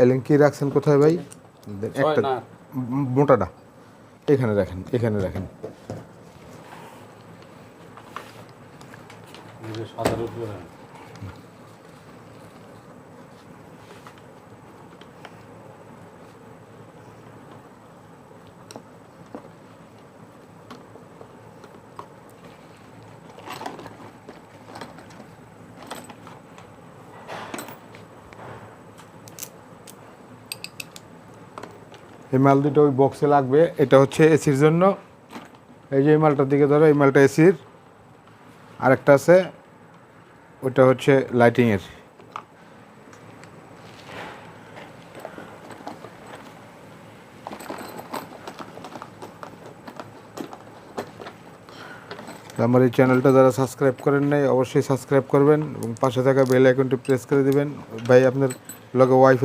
এলেন কি রাখছেন কোথায় ভাই? একটা মোটাটা এখানে রাখেন, এখানে রাখেন। এই মাল দুটো ওই বক্সে লাগবে। এটা হচ্ছে এসির জন্য। এই যে এই মালটার দিকে ধরো, এই মালটা এসির। আরেকটা আছে, ওটা হচ্ছে লাইটিংয়ের। আমার এই চ্যানেলটা যারা সাবস্ক্রাইব করেন নাই অবশ্যই সাবস্ক্রাইব করবেন এবং পাশে থাকা বেল আইকনটি প্রেস করে দিবেন। ভাই আপনার লগে ওয়াইফাই